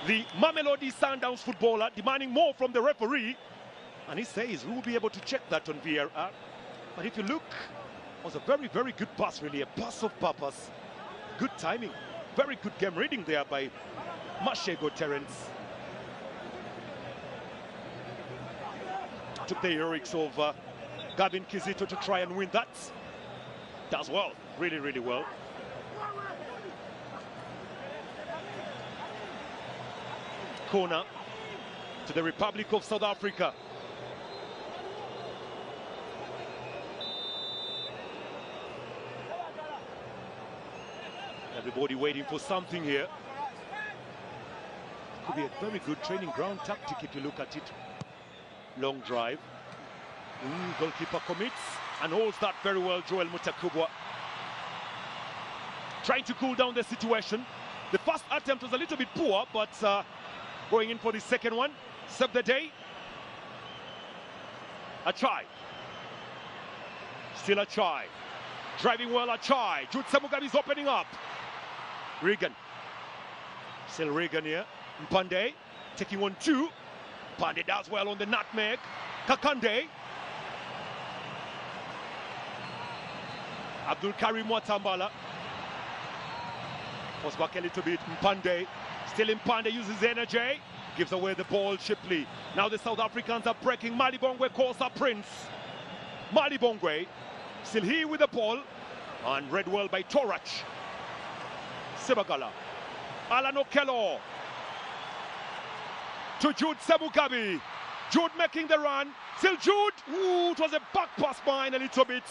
the Mamelodi Sundowns footballer, demanding more from the referee. And he says we'll be able to check that on VAR. But if you look, it was a very, very good pass, really, a pass of purpose. Good timing. Very good game reading there by Mashego Terence. Took the heroics of Gavin Kizito to try and win that. Does well, really, really well. Corner to the Republic of South Africa. Everybody waiting for something here. Could be a very good training ground tactic if you look at it. Long drive. Goalkeeper commits and holds that very well, Joel Mutakubwa. Trying to cool down the situation. The first attempt was a little bit poor, but going in for the second one. Save the day. A try. Still a try. Driving well, a try. Jude Semugabi is opening up. Regan. Still Regan here. Mpande taking 1-2. Mpande does well on the nutmeg. Kakande. Abdul Karim Watambala. Post back a little bit. Mpande. Still Mpande uses energy. Gives away the ball cheaply. Now the South Africans are breaking. Malibongwe calls up Prince. Malibongwe. Still here with the ball. And read well by Torach. Sebagala. Alan Okello. To Jude Semugabi. Jude making the run. Still Jude. Ooh, it was a back pass behind a little bit.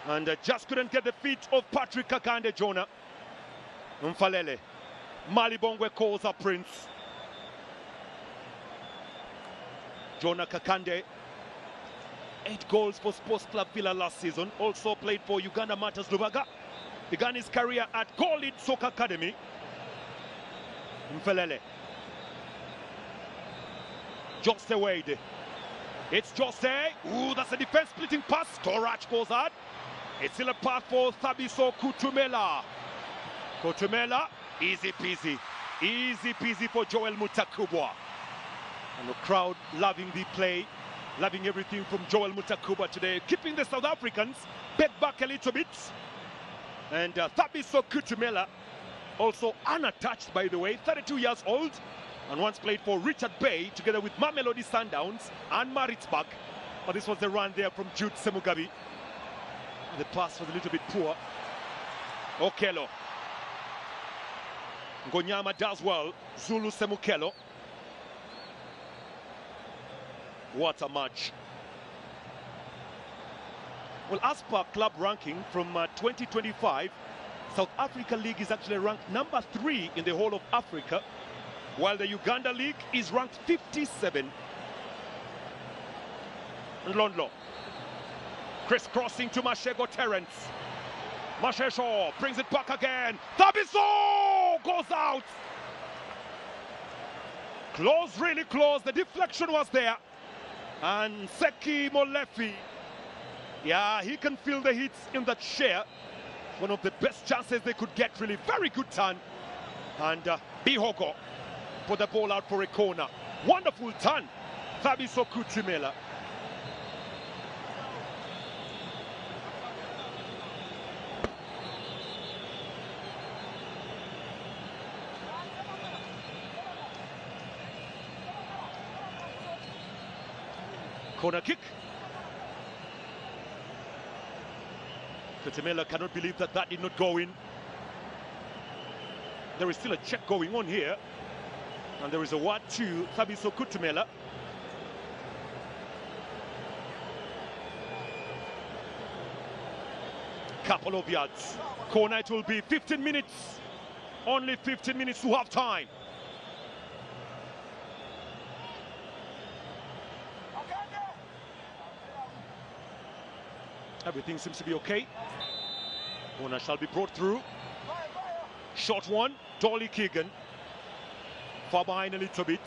And just couldn't get the feet of Patrick Kakande Jonah. Mfalele. Malibongwe calls up Prince. Jonah Kakande. 8 goals for Sports Club Villa last season. Also played for Uganda Matters Lubaga. Began his career at Gold Soccer Academy. Mfelele. Jose Wade. It's Jose. Ooh, that's a defense splitting pass. Torach goes out. It's still a pass for Thabiso Kutumela. Kutumela. Easy peasy. Easy peasy for Joel Mutakubwa. And the crowd loving the play. Loving everything from Joel Mutakubwa today. Keeping the South Africans back a little bit. And Thabiso Kutumela, also unattached, by the way, 32 years old, and once played for Richard Bay together with Mamelodi Sundowns and Maritzburg. But this was the run there from Jude Semugabi. The pass was a little bit poor. Okello. Ngonyama does well. Zulu Semukelo. What a match. Well, as per club ranking from 2025, South Africa League is actually ranked number 3 in the whole of Africa, while the Uganda League is ranked 57. Londlo. Crisscrossing to Mashego Terence. Mashesho brings it back again. Thabiso goes out. Close, really close. The deflection was there. And Seki Molefi. Yeah, he can feel the hits in that share. One of the best chances they could get, really. Very good turn. And Bihogo put the ball out for a corner. Wonderful turn. Thabiso Kutumela. Corner kick. Kutumela cannot believe that that did not go in. There is still a check going on here. And there is a word to Thabiso Kutumela. Couple of yards. Corner, it will be 15 minutes. Only 15 minutes to half time. Everything seems to be okay. Corner shall be brought through. Short one, Dolly Keegan. Far behind a little bit.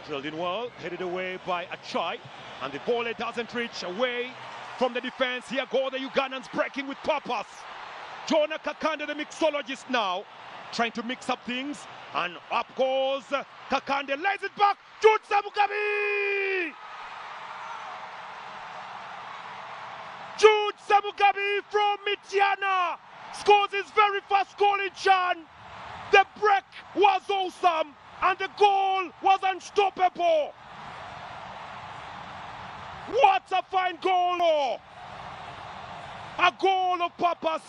Drilled in well, headed away by Achai. And the ball doesn't reach away from the defense. Here go the Ugandans breaking with purpose. Jonah Kakande, the mixologist now. trying to mix up things, and up goes Kakande, lays it back, Jude Samugabi! Jude Samugabi from Mityana scores his very first goal in Chan. The break was awesome, and the goal was unstoppable. What a fine goal! A goal of purpose,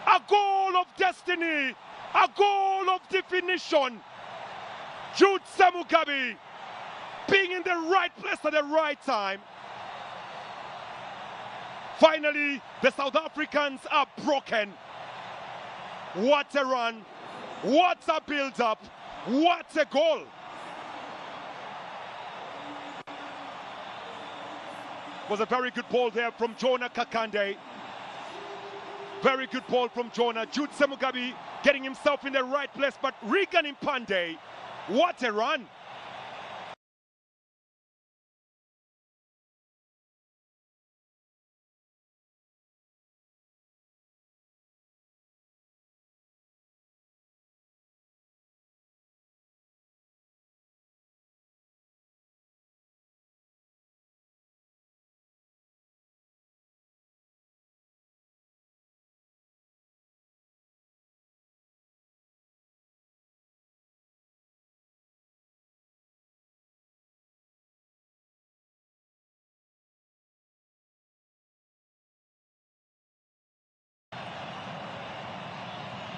a goal of destiny, a goal of definition. Jude Samugabi being in the right place at the right time. Finally, the South Africans are broken. What a run, what a build-up, what a goal. Was a very good ball there from Jonah Kakande. Very good ball from Jonah. Jude Samugabi getting himself in the right place, but Regan Impande, what a run.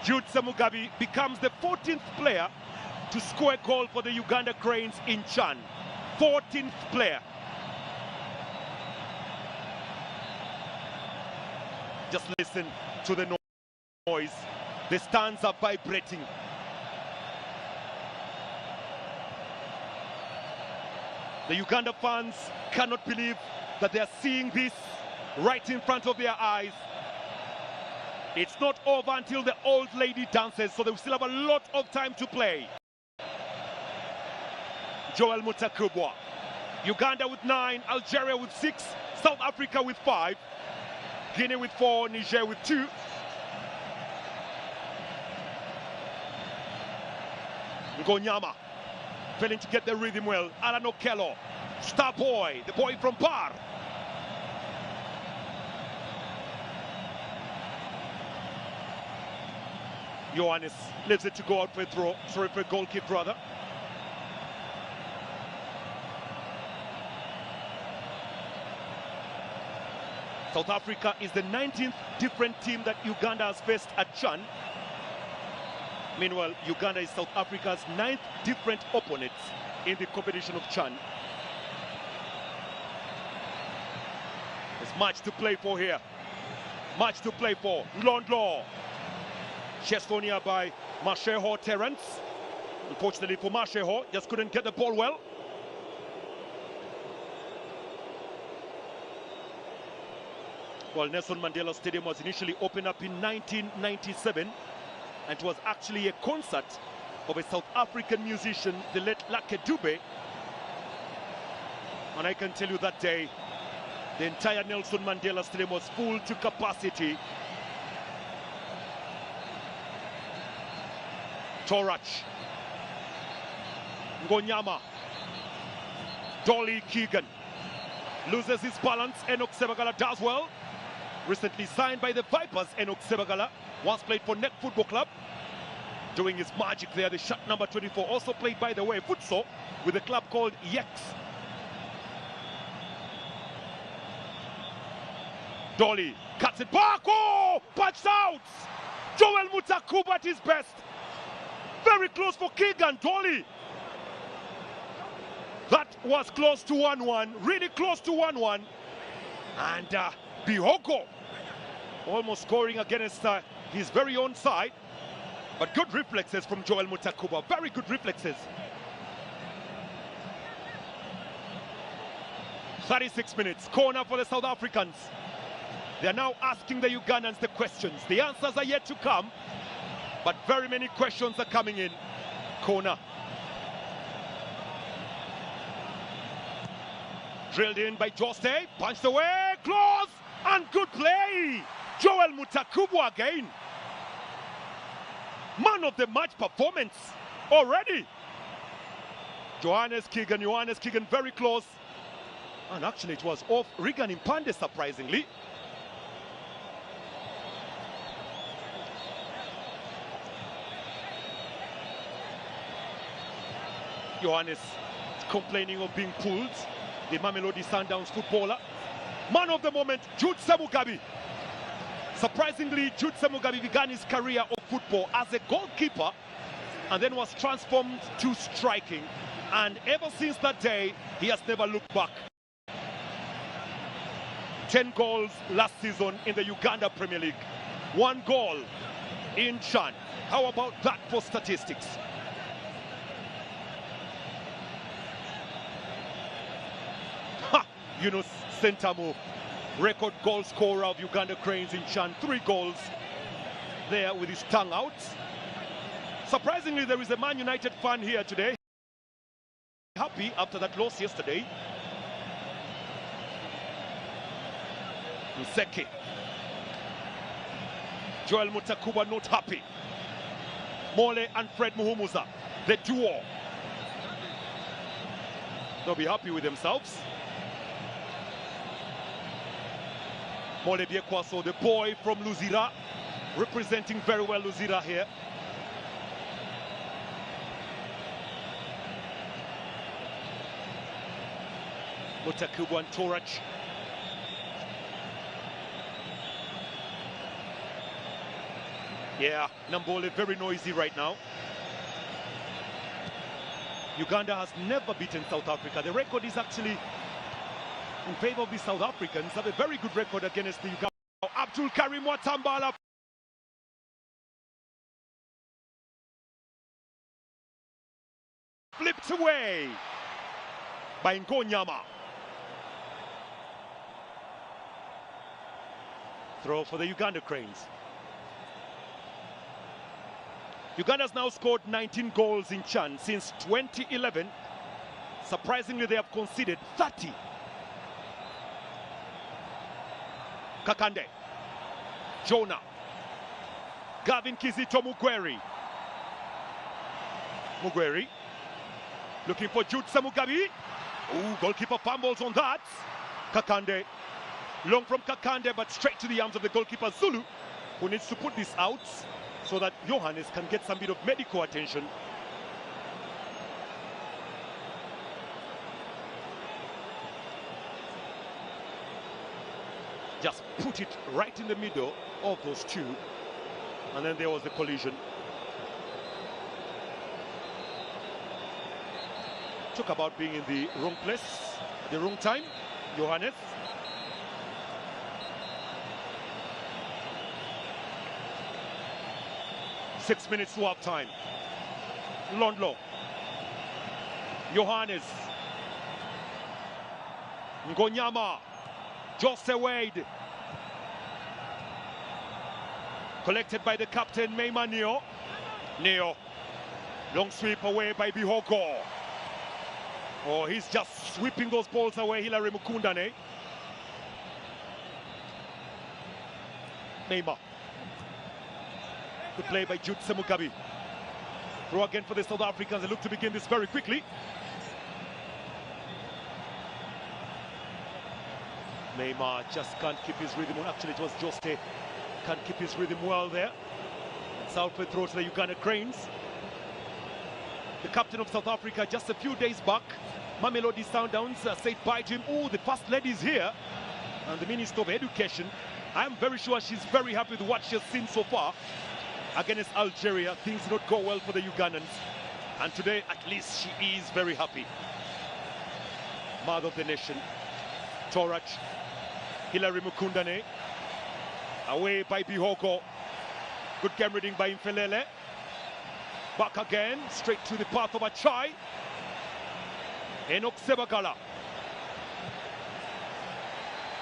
Jude Samugabi becomes the 14th player to score a goal for the Uganda Cranes in Chan. 14th player. Just listen to the noise. The stands are vibrating. The Uganda fans cannot believe that they are seeing this right in front of their eyes. It's not over until the old lady dances, so they still have a lot of time to play. Joel Mutakubwa. Uganda with 9, Algeria with 6, South Africa with 5, Guinea with 4, Niger with 2. Ngonyama failing to get the rhythm well. Alan Okello, star boy, the boy from Bar. Johannes leaves it to go out for a throw, sorry, for a goal kick rather. South Africa is the 19th different team that Uganda has faced at Chan. Meanwhile, Uganda is South Africa's 9th different opponents in the competition of Chan. There's much to play for here. Much to play for. Londlo. Chestonia by Masheho Terence. Unfortunately for Masheho, just couldn't get the ball well. Well, Nelson Mandela Stadium was initially opened up in 1997, and it was actually a concert of a South African musician, the late Lucky Dube. And I can tell you that day, the entire Nelson Mandela Stadium was full to capacity. Torach, Ngonyama, Dolly Keegan loses his balance. Enoch Sebagala does well. Recently signed by the Vipers, Enoch Sebagala once played for Net Football Club, doing his magic there. The shot number 24, also played, by the way, futsal with a club called Yex. Dolly cuts it back. Oh, punched out. Joel Mutakubwa at his best. Very close for Keegan. Dolly. That was close to 1-1, really close to 1-1. And Bihogo almost scoring against his very own side. But good reflexes from Joel Mutakubwa, very good reflexes. 36 minutes, corner for the South Africans. They are now asking the Ugandans the questions. The answers are yet to come, but very many questions are coming in. Corner. Drilled in by Jose, punched away, close, and good play. Joel Mutakubwa again. Man of the match performance already. Johannes Keegan very close. And actually it was off Regan Impande, surprisingly. Johannes complaining of being pulled. The Mamelodi Sundowns footballer. Man of the moment, Jude Semugabi. Surprisingly, Jude Semugabi began his career of football as a goalkeeper and then was transformed to striking. And ever since that day, he has never looked back. 10 goals last season in the Uganda Premier League. 1 goal in Chan. How about that for statistics? Yunus Sentamu, record goal scorer of Uganda Cranes in Chan. 3 goals there with his tongue out. Surprisingly, there is a Man United fan here today. Happy after that loss yesterday. Nseke. Joel Mutakuba not happy. Mole and Fred Muhumuza, the duo. They'll be happy with themselves. Mole Biekwaso, the boy from Luzira, representing very well Luzira here. Mutakuba and Torach. Yeah, NAMBOOLE very noisy right now. Uganda has never beaten South Africa. The record is actually in favor of the South Africans. Have a very good record against the Uganda. Abdul Karim Watambala flipped away by Ngonyama. Throw for the Uganda Cranes. Uganda has now scored 19 goals in Chan since 2011. Surprisingly, they have conceded 30. Kakande, Jonah, Gavin Kizito Mugweri looking for Jude Semugabi. Ooh, goalkeeper fumbles on that. Kakande, long from Kakande, but straight to the arms of the goalkeeper Zulu, who needs to put this out so that Johannes can get some bit of medical attention. Just put it right in the middle of those two. And then there was the collision. Talk about being in the wrong place at the wrong time. Johannes. Six minutes to half time. Londlo. Johannes. Ngonyama. Jose Wade. Collected by the captain, Meima Neo. Long sweep away by Bihogo. Oh, he's just sweeping those balls away, Hilary Mukundane. Meima. Good play by Jude Semugabi. Throw again for the South Africans. They look to begin this very quickly. Neymar just can't keep his rhythm. Actually, it was Juste. Can't keep his rhythm well there. Southward throw to the Uganda Cranes. The captain of South Africa just a few days back, Mamelodi Sundowns, said bye to him. Oh, the first lady's here. And the Minister of Education. I'm very sure she's very happy with what she's seen so far. Against Algeria, things did not go well for the Ugandans. And today, at least, she is very happy. Mother of the nation. Torach. Hilary Mukundane. Away by Bihogo. Good game reading by Mfelele. Back again, straight to the path of Achai. Enoch Sebagala.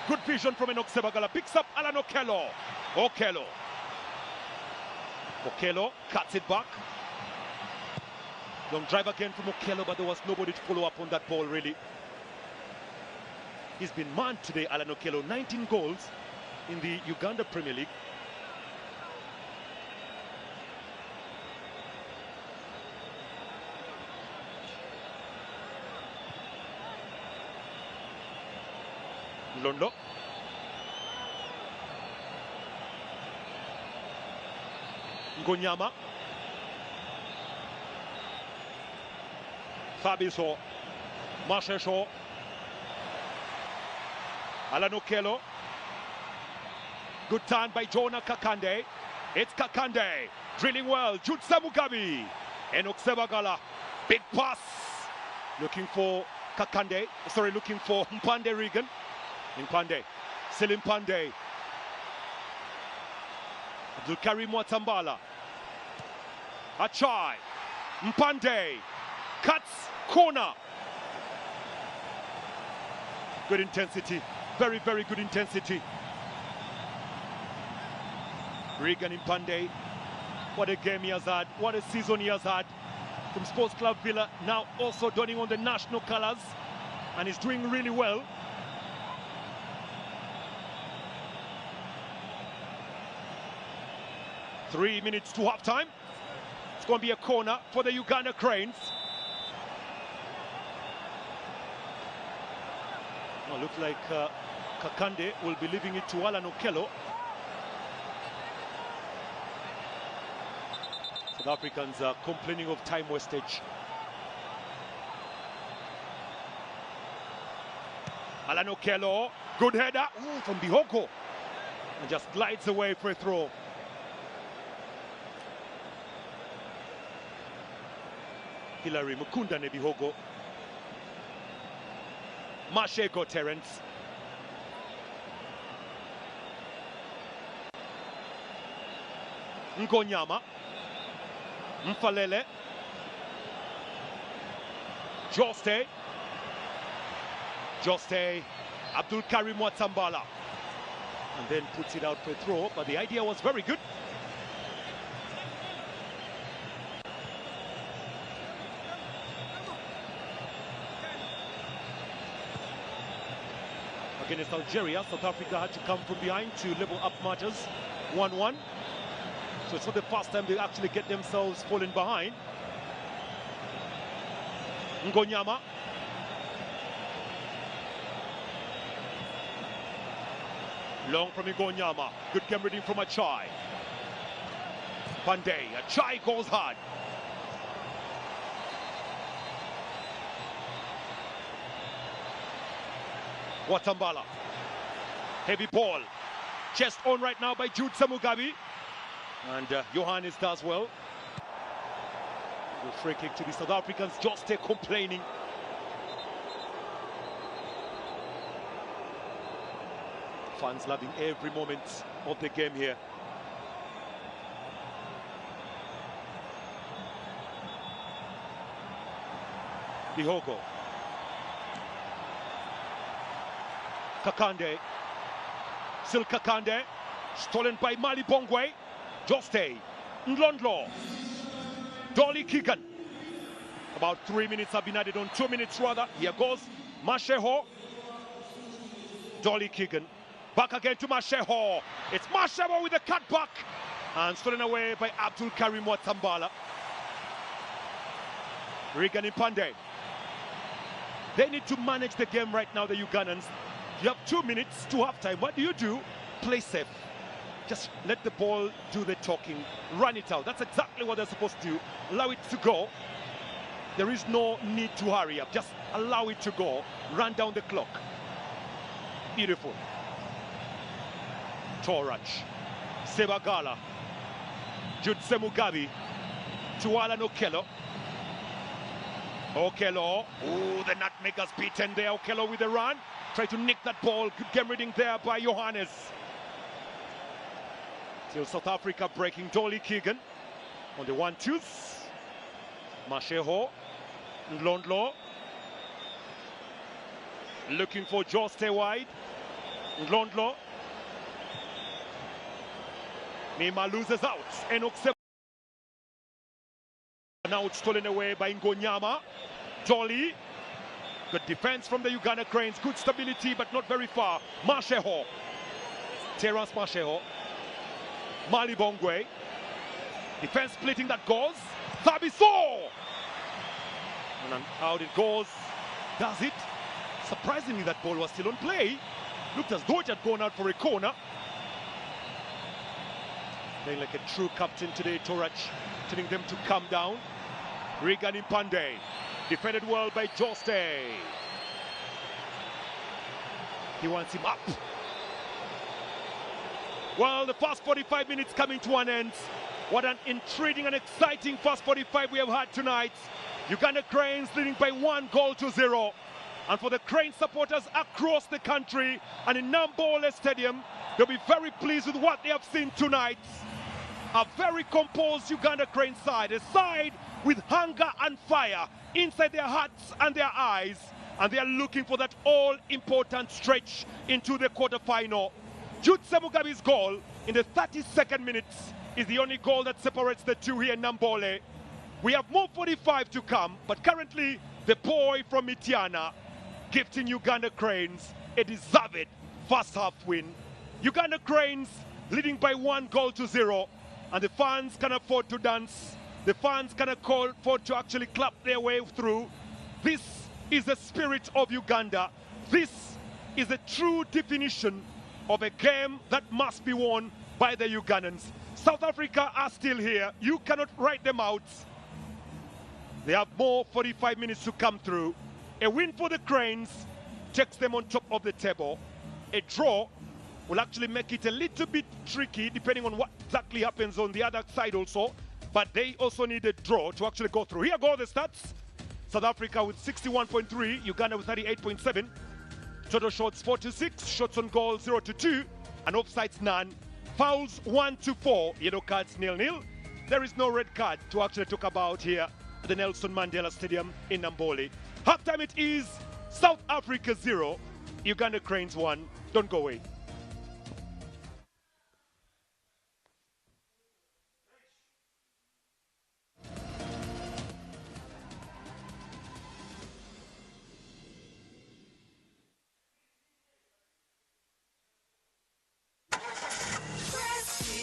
Good vision from Enoch Sebagala. Picks up Alan Okello. Okello cuts it back. Long drive again from Okello, but there was nobody to follow up on that ball, really. He's been manned today, Alan Okello. 19 goals in the Uganda Premier League. Londo. Ngonyama. Fabiso. Mashesho. Alan Okello. Good turn by Jonah Kakande. It's Kakande. Drilling well. Jutsa Mugabi. Enoch Sebagala. Big pass. Looking for Kakande. Sorry, looking for Mpande Regan. Mpande. Still Mpande. Abdul Karim Watambala. Achai. Mpande. Cuts. Corner. Good intensity. Very, very good intensity. Regan Mpande. What a game he has had. What a season he has had. From Sports Club Villa, now also donning on the national colours. And he's doing really well. Three minutes to half-time. It's going to be a corner for the Uganda Cranes. Well, looks like Kakande will be leaving it to Alan Okello. South Africans are complaining of time wastage. Alan Okello, good header from Bihogo, and just glides away for a throw. Hilary Mukunda ne Bihogo. Masheko Terence. Ngonyama. Mfalele. Joste. Abdul Karim Watambala. And then puts it out for a throw, but the idea was very good. Against Algeria, South Africa had to come from behind to level up matters. 1-1. So it's not the first time they actually get themselves falling behind. Ngonyama. Long from Ngonyama. Good game reading from Achai. Pandey. Achai goes hard. Watambala. Heavy ball. Chest on right now by Jude Samugabi. And Johannes does well. The free kick to the South Africans. Just complaining. Fans loving every moment of the game here. Bihogo. Kakande. Still Kakande. Stolen by Mali Bongwe. Joste. Ndlondlo. Dolly Keegan. About 3 minutes have been added on, 2 minutes rather. Here goes Masheho. Dolly Keegan. Back again to Masheho. It's Masheho with the cutback. And stolen away by Abdul Karim Watambala. Regan Mpande. They need to manage the game right now, the Ugandans. You have 2 minutes to halftime. What do? Play safe. Just let the ball do the talking. Run it out. That's exactly what they're supposed to do. Allow it to go. There is no need to hurry up. Just allow it to go. Run down the clock. Beautiful. Torach. Sebagala. Jutse Mugabi. To Alan Okello. Okello. Oh, the nutmegger's beaten there. Okello with the run. Try to nick that ball. Good game reading there by Johannes. Still South Africa breaking. Dolly Keegan on the 1-2s. Masheho. Ndlondlo. Looking for Joste wide. Ndlondlo. Mima loses out. Enoch now it's stolen away by Ngonyama. Dolly. Good defense from the Uganda Cranes. Good stability, but not very far. Masheho. Terence Masheho. Mali Bongwe. Defense splitting that goes. Thabiso. And out it goes. Does it? Surprisingly, that ball was still on play. Looked as though it had gone out for a corner. Playing like a true captain today, Torach, telling them to calm down. Regan Impande, defended well by Joste. He wants him up. Well, the first 45 minutes coming to an end. What an intriguing and exciting first 45 we have had tonight. Uganda Cranes leading by 1-0. And for the Crane supporters across the country and in NAMBOOLE Stadium, they'll be very pleased with what they have seen tonight. A very composed Uganda Crane side, a side with hunger and fire inside their hearts and their eyes. And they are looking for that all-important stretch into the quarterfinal. Jude Semugabi's goal in the 32nd minute is the only goal that separates the two here in NAMBOOLE. We have more 45 to come, but currently the boy from Mitiana gifting Uganda Cranes a deserved first half win. Uganda Cranes leading by 1-0, and the fans can afford to dance. The fans can afford to actually clap their way through. This is the spirit of Uganda. This is the true definition of a game that must be won by the Ugandans. South Africa are still here. You cannot write them out. They have more 45 minutes to come through. A win for the Cranes takes them on top of the table. A draw will actually make it a little bit tricky depending on what exactly happens on the other side also. But they also need a draw to actually go through. Here go the stats. South Africa with 61.3, Uganda with 38.7. Total shots 4-6, shots on goal 0-2, and offsides none. Fouls 1-4, yellow cards 0-0. There is no red card to actually talk about here at the Nelson Mandela Stadium in NAMBOOLE. Halftime it is South Africa 0, Uganda Cranes 1. Don't go away.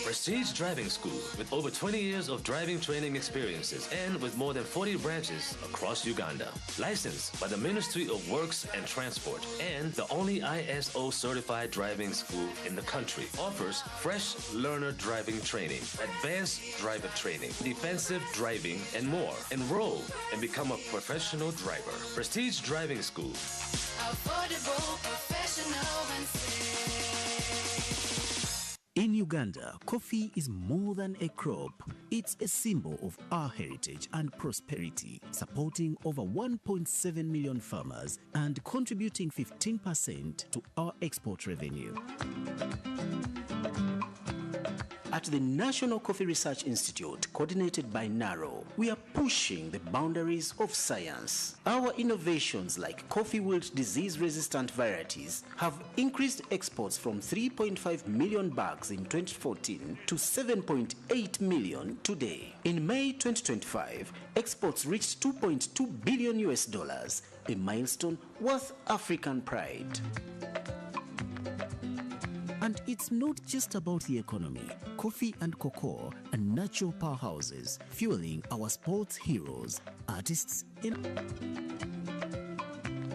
Prestige Driving School, with over 20 years of driving training experiences and with more than 40 branches across Uganda. Licensed by the Ministry of Works and Transport and the only ISO certified driving school in the country. Offers fresh learner driving training, advanced driver training, defensive driving, and more. Enroll and become a professional driver. Prestige Driving School. Affordable, professional, and safe. In Uganda, coffee is more than a crop. It's a symbol of our heritage and prosperity, supporting over 1.7 million farmers and contributing 15% to our export revenue. At the National Coffee Research Institute, coordinated by NARO, we are pushing the boundaries of science. Our innovations like coffee wilt disease-resistant varieties have increased exports from 3.5 million bags in 2014 to 7.8 million today. In May 2025, exports reached $2.2 billion, a milestone worth African pride. And it's not just about the economy. Coffee and cocoa are natural powerhouses, fueling our sports heroes, artists in...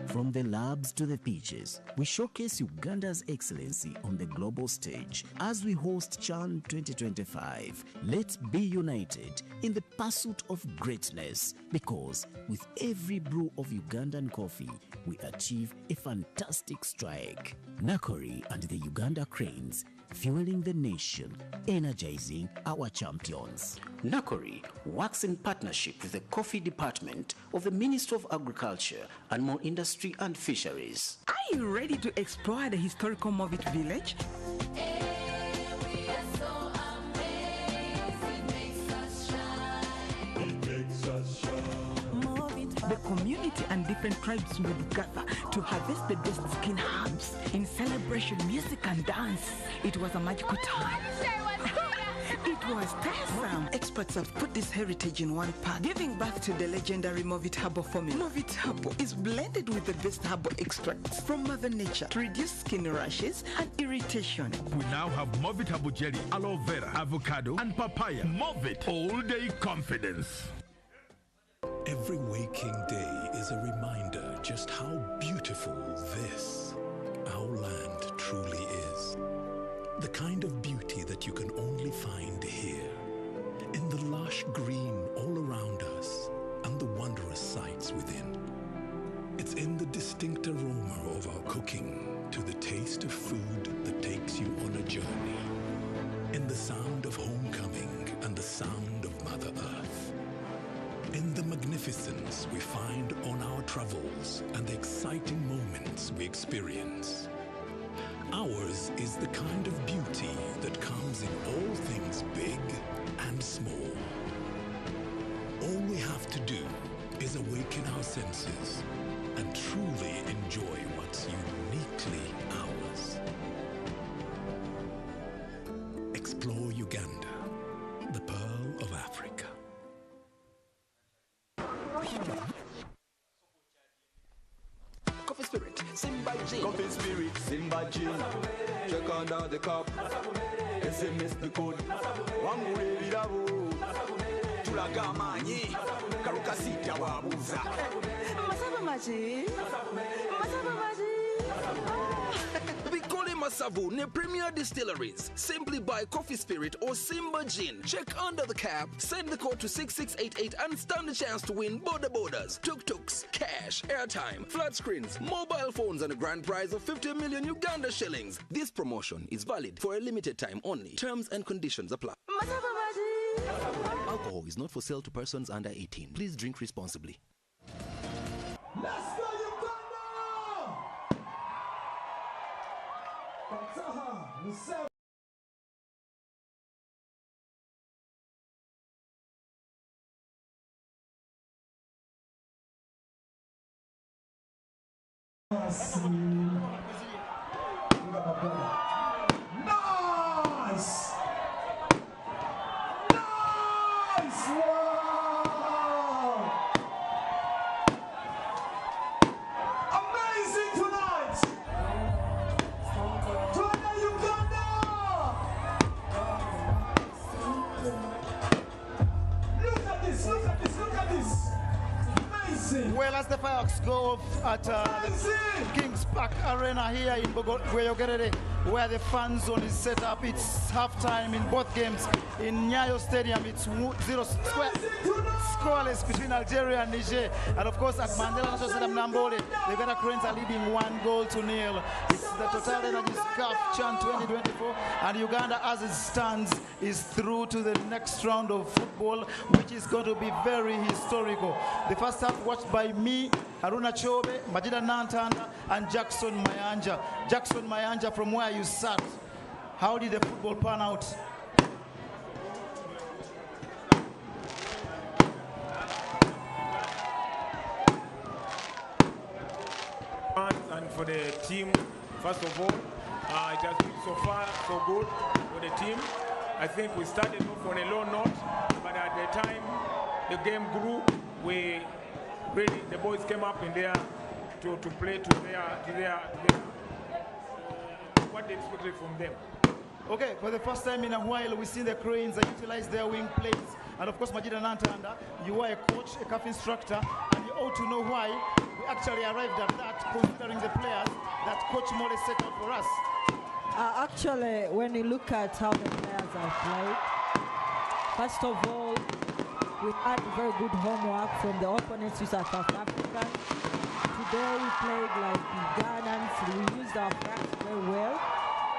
From the labs to the pitches, we showcase Uganda's excellency on the global stage as we host CHAN 2025. Let's be united in the pursuit of greatness, because with every brew of Ugandan coffee, we achieve a fantastic strike. Nakori and the Uganda Cranes, fueling the nation, energizing our champions. Nakori works in partnership with the Coffee Department of the Ministry of Agriculture, Animal Industry and Fisheries. Are you ready to explore the historical Movit village? The community and different tribes would gather to harvest the best skin herbs in celebration, music and dance. It was a magical time. It was tiresome. Experts have put this heritage in one pot, giving birth to the legendary Movit Herbal formula. Movit Herbal is blended with the best herbal extracts from Mother Nature to reduce skin rashes and irritation. We now have Movit Herbal Jelly, aloe vera, avocado, and papaya. Movit all day confidence. Every waking day is a reminder just how beautiful this, our land, truly is. The kind of beauty that you can only find here, in the lush green all around us and the wondrous sights within. It's in the distinct aroma of our cooking, to the taste of food that takes you on a journey, in the sound of homecoming and the sound of Mother Earth, in the magnificence we find on our travels and the exciting moments we experience. Ours is the kind of beauty that comes in all things big and small. All we have to do is awaken our senses and truly enjoy what's uniquely ours. Explore Uganda, the Pearl of Africa. Coffee Spirit, Simba Gin. Coffee Spirit, Simba Gin. Check under the cup. SMS the code. Wangule bilabo. Tulaga manyi. Karuka sita wabuza. Masaba maji. Masaba maji. Bikole Masavu ne Premier Distilleries. Simply buy Coffee Spirit or Simba Gin. Check under the cap, send the code to 6688 and stand a chance to win border borders, tuk-tuks, cash, airtime, flat screens, mobile phones and a grand prize of 50 million Uganda shillings. This promotion is valid for a limited time only. Terms and conditions apply. Masaba maji. Alcohol is not for sale to persons under 18. Please drink responsibly. Let's go Uganda! Nice! Nice! Wow! Amazing tonight! Tonight, Uganda! Look at this, look at this, look at this! Amazing! Well, as the fireworks go off at the Kings Park Arena here in Bogota, where the fan zone is set up, it's halftime in both games. In Nyayo Stadium, it's 0 scoreless between Algeria and Niger. And of course, at Mandela National Stadium, NAMBOOLE, the Uganda Cranes are leading 1-0. It's the Total Energies CAF CHAN 2024, and Uganda, as it stands, is through to the next round of football, which is going to be very historical. The first half watched by me, Haruna Chobe, Majida Nantanda, and Jackson Mayanja. Jackson Mayanja, from where you sat, how did the football pan out? And for the team, first of all, it has been so far so good for the team. I think we started off on a low note, but at the time the game grew, the boys came up in there to play to their what they expected from them. Okay, for the first time in a while, we see the Cranes utilize their wing plays. And of course, Majida Nantanda, you are a coach, a CAF instructor, and you ought to know why we actually arrived at that, considering the players that Coach Mole set out for us. Actually, when you look at how the players are played, first of all, we had very good homework from the opponents, which are South Africans. Today we played like Ugandans. We used our flanks very well.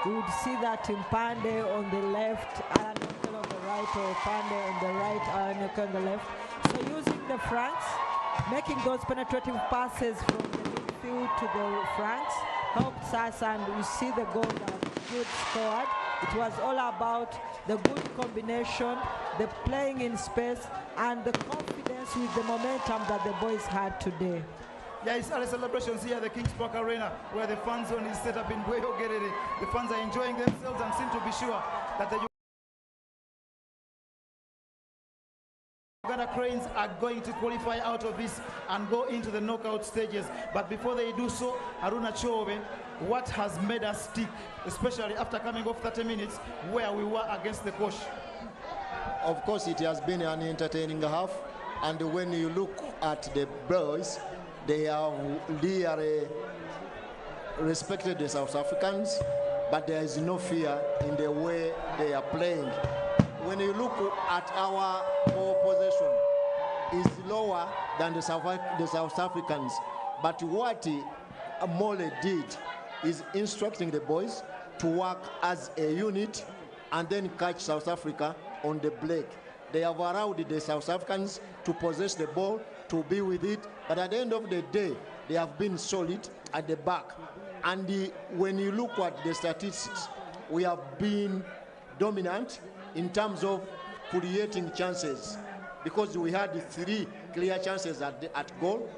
We would see that Mpande on the left, Alan Okel on the right, or Pande on the right, Alan Okel on the left. So using the flanks, making those penetrating passes from the midfield to the flanks helped us, and we see the goal that good scored. It was all about the good combination, the playing in space, and the confidence with the momentum that the boys had today. Yeah, it's other celebrations here at the Kings Park Arena, where the fan zone is set up in Bweyogerere. The fans are enjoying themselves and seem to be sure that the Uganda Cranes are going to qualify out of this and go into the knockout stages. But before they do so, Haruna Chobe, what has made us stick, especially after coming off 30 minutes where we were against the coach? Of course, it has been an entertaining half, and when you look at the boys, they have really respected the South Africans, but there is no fear in the way they are playing. When you look at our ball possession, it's lower than the South Africans. But what Mole did is instructing the boys to work as a unit and then catch South Africa on the break. They have allowed the South Africans to possess the ball, to be with it, but at the end of the day, they have been solid at the back. And when you look at the statistics, we have been dominant in terms of creating chances, because we had 3 clear chances at goal,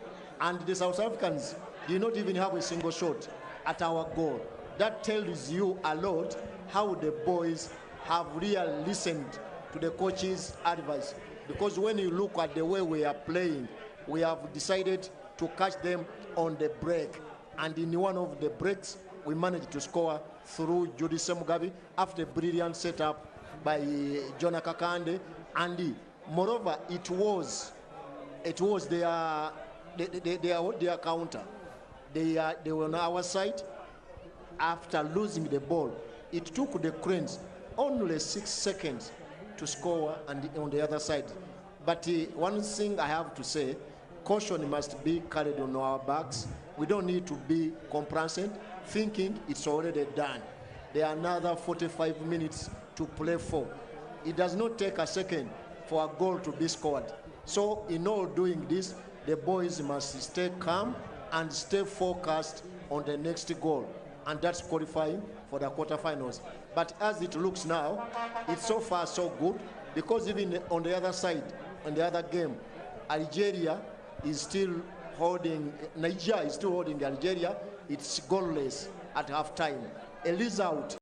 and the South Africans did not even have a single shot at our goal. That tells you a lot how the boys have really listened to the coach's advice, because when you look at the way we are playing, we have decided to catch them on the break, and in one of the breaks we managed to score through Judy Semugabi after a brilliant setup by Jonah Kakande, and moreover it was their counter. They were on our side. After losing the ball, it took the Cranes only 6 seconds to score and on the other side. But one thing I have to say, caution must be carried on our backs. We don't need to be complacent, thinking it's already done. There are another 45 minutes to play for. It does not take a second for a goal to be scored. So in all doing this, the boys must stay calm and stay focused on the next goal, and that's qualifying for the quarterfinals. But as it looks now, it's so far so good, because even on the other side, on the other game, Nigeria is still holding Algeria. It's goalless at halftime. A result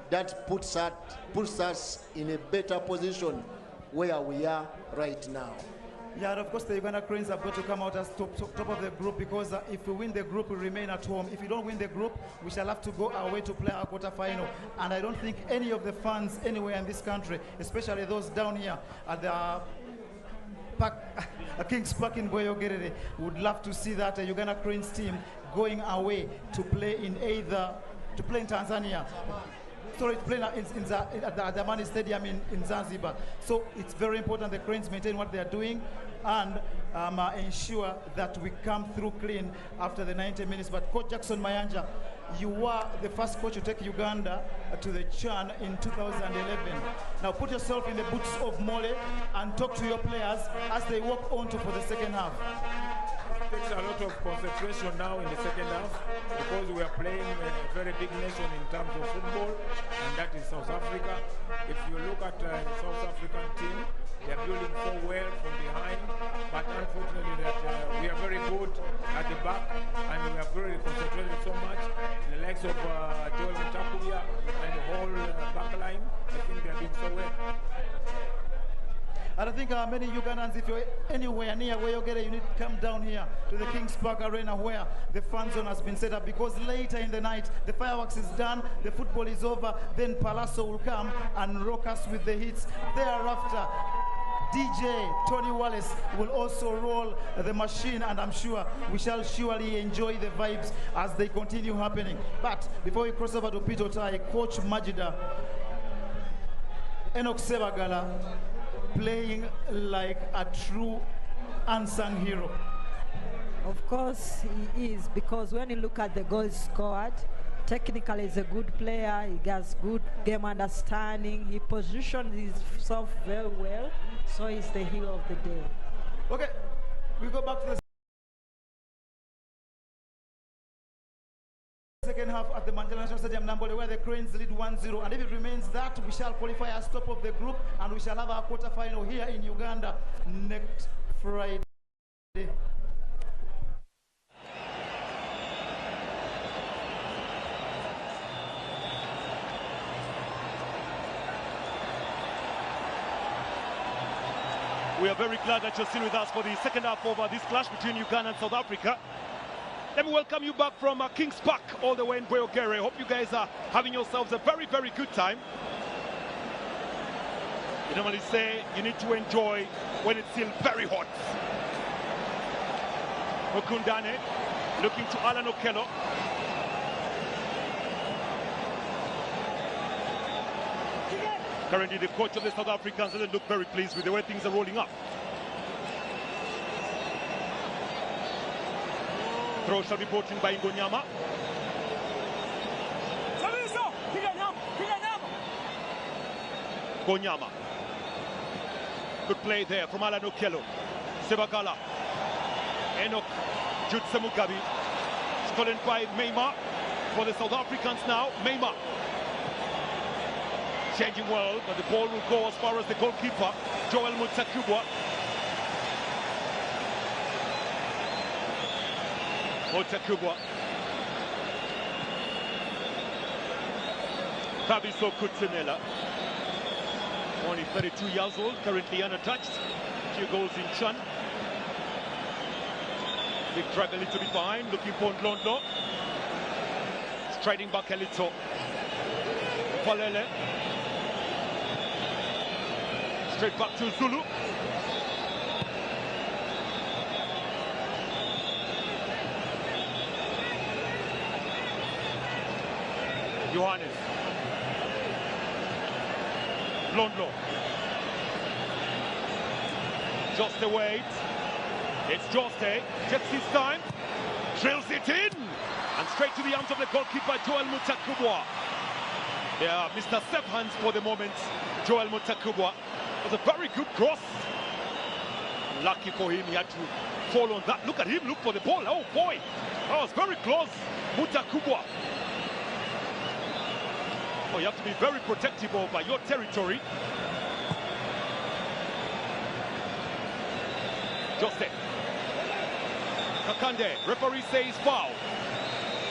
that puts us in a better position where we are right now. Yeah, and of course the Uganda Cranes have got to come out as top of the group, because if we win the group, we remain at home. If we don't win the group, we shall have to go away to play our quarterfinal. And I don't think any of the fans anywhere in this country, especially those down here at the King's Park in Boyogerere, would love to see that Uganda Cranes team going away to play in Tanzania. Sorry, playing at the Adamani Stadium in Zanzibar. So it's very important the Cranes maintain what they are doing and ensure that we come through clean after the 90 minutes. But Coach Jackson Mayanja, you were the first coach to take Uganda to the CHAN in 2011. Now put yourself in the boots of Mole and talk to your players as they walk on for the second half. It takes a lot of concentration now in the second half, because we are playing a very big nation in terms of football, and that is South Africa. If you look at the South African team, they are building so well from behind, but unfortunately that we are very good at the back, and we are very concentrated so much. The likes of Joel Mutakuya and the whole back line, I think they are doing so well. And I think many Ugandans, if you're anywhere near where you get it, you need to come down here to the King's Park Arena where the fan zone has been set up, because later in the night, the fireworks is done, the football is over, then Palazzo will come and rock us with the hits. Thereafter, DJ Tony Wallace will also roll the machine, and I'm sure we shall surely enjoy the vibes as they continue happening. But before we cross over to Pito Tai, Coach Majida, Enoch Sebagala, playing like a true unsung hero. Of course he is, because when you look at the goals scored, technically he's a good player, he has good game understanding, he positions himself very well, so he's the hero of the day. Okay, we go back to the second half at the Mandela National Stadium, NAMBOOLE, where the Cranes lead 1-0, and if it remains that, we shall qualify as top of the group, and we shall have our quarterfinal here in Uganda next Friday. We are very glad that you're still with us for the second half of this clash between Uganda and South Africa. Let me welcome you back from King's Park all the way in Boyogere. Hope you guys are having yourselves a very, very good time. You normally say you need to enjoy when it's still very hot. Okundane looking to Alan Okello. Currently the coach of the South Africans doesn't look very pleased with the way things are rolling up. Throw shall be brought in by Ngonyama. Ngonyama. Good play there from Alan Okello. Sebagala. Enoch Jutse Mugabi. Stolen by Meima. For the South Africans now, Meima. Changing well, but the ball will go as far as the goalkeeper, Joel Mutakubwa. Mutakubwa. Thabiso Kutsinela. Only 32 years old, currently unattached. 2 goals in Chan. Big drag a little bit behind, looking for Ndlondo. Striding back a little. Palele. Straight back to Zulu. Johannes. Londlo. Just a wait. It's Joste. Takes his time. Drills it in. And straight to the arms of the goalkeeper, Joel Mutakubwa. Yeah, Mr. Step hands for the moment, Joel Mutakubwa. It was a very good cross. Lucky for him, he had to fall on that. Look at him, look for the ball. Oh boy, that was very close. Mutakubwa. Oh, you have to be very protective over your territory. Jose. Kakande, referee says foul.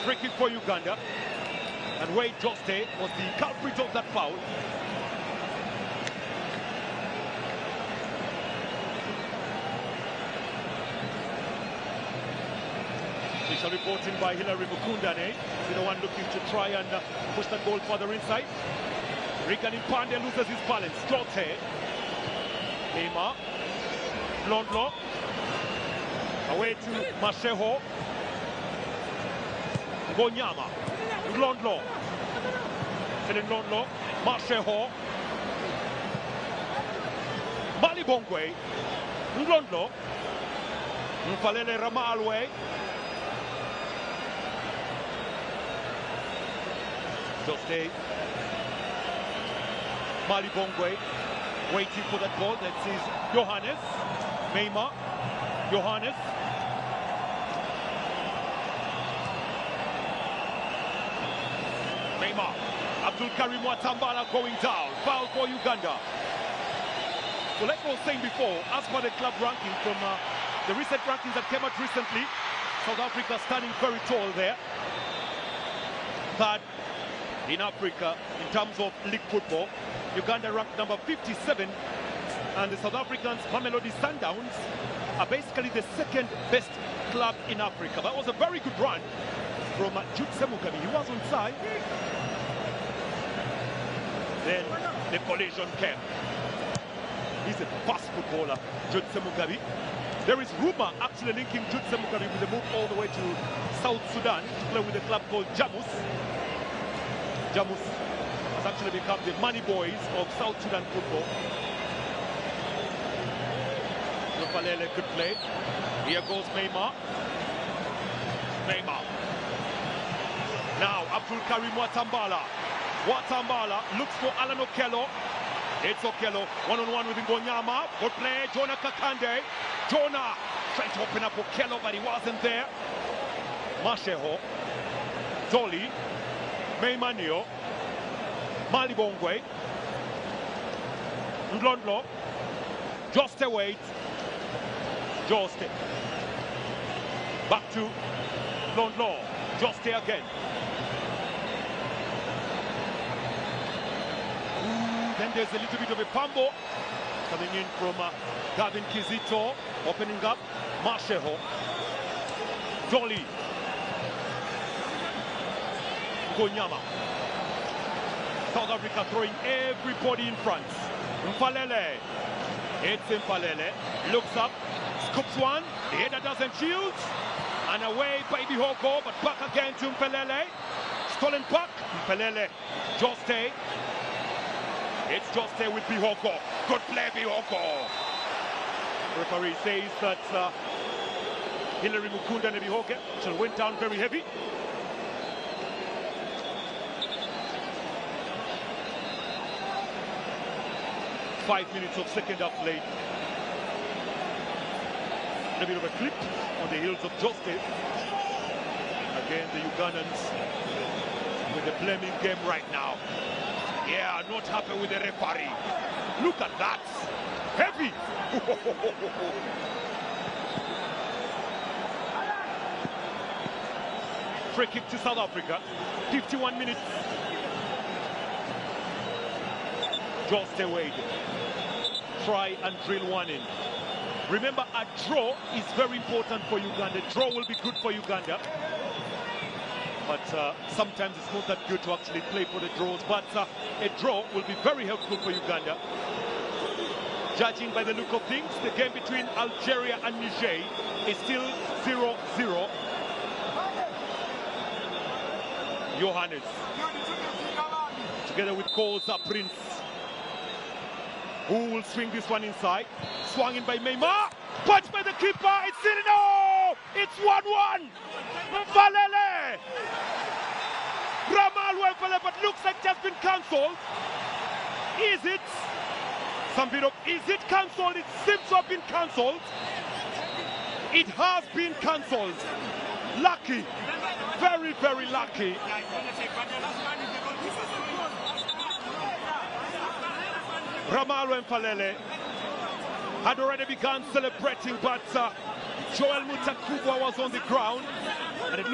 Free kick for Uganda. And Wade Joste was the culprit of that foul. Official reporting by Hilary Mukundane. The one looking to try and push that ball further inside. Rigan Impande loses his balance. Jote. Neymar. Londlo. Away to Masheho. Ngonyama. Londlo. Selin Londlo. Masheho. Malibongwe. Londlo. Mfalele Ramalwe. Joste. Malibongwe waiting for that ball. That is Johannes. Meima. Johannes. Meima. Abdul Karim Watambala going down. Foul for Uganda. So like I was saying before, as per the club ranking from the recent rankings that came out recently, South Africa standing very tall there. Third in Africa in terms of league football. Uganda ranked number 57, and the South Africans, Mamelodi Sundowns, are basically the second best club in Africa. That was a very good run from Jutse Mugabi. He was on side. Then the collision came. He's a fast footballer, Jutse Mugabi. There is rumor actually linking Jutse Mugabi with a move all the way to South Sudan to play with a club called Jamus. Jamus has actually become the money boys of South Sudan football. Lupalele could play. Here goes Meima. Meima. Now Abdul Karim Watambala. Watambala looks for Alan Okello. It's Okello. One-on-one with Ngonyama. Good play. Jonah Kakande. Jonah trying to open up Okello, but he wasn't there. Masheho. Zoli. Meimanio. Malibongwe. Ndlondlo. Joste wait. Joste. Back to Ndlondlo. Joste again. Then there's a little bit of a fumble coming in from Gavin Kizito, opening up. Masheho. Jolly. Ngonyama. South Africa throwing everybody in front. Mfalele. It's Mfalele. Looks up. Scoops one. The header doesn't shield. And away by Bihoko, but back again to Mfalele. Stolen puck. Mfalele. Joste. It's just there with Bihoko. Good play, Bihoko. Referee says that Hilary Mukunda and Bihoke shall went down very heavy. Five minutes of second half played. A bit of a clip on the heels of Joste. Again, the Ugandans with the blaming game right now. Yeah, not happy with the referee. Look at that. Heavy. Free kick to South Africa. 51 minutes. Joste Wade. Try and drill one in. Remember, a draw is very important for Uganda. Draw will be good for Uganda. But sometimes it's not that good to actually play for the draws. But a draw will be very helpful for Uganda. Judging by the look of things, the game between Algeria and Niger is still 0-0. Johannes. Together with Koza Prince. Who will swing this one inside? Swung in by Neymar. Punch by the keeper. It's in. No! It's 1-1. Valele. Ramal Wemfele, but looks like just been cancelled. Is it? Some bit of, is it cancelled? It seems to have been cancelled. It has been cancelled. Lucky. Very, very lucky. Ramal Wemfele had already begun celebrating, but Joel Mutakubwa was on the ground, and the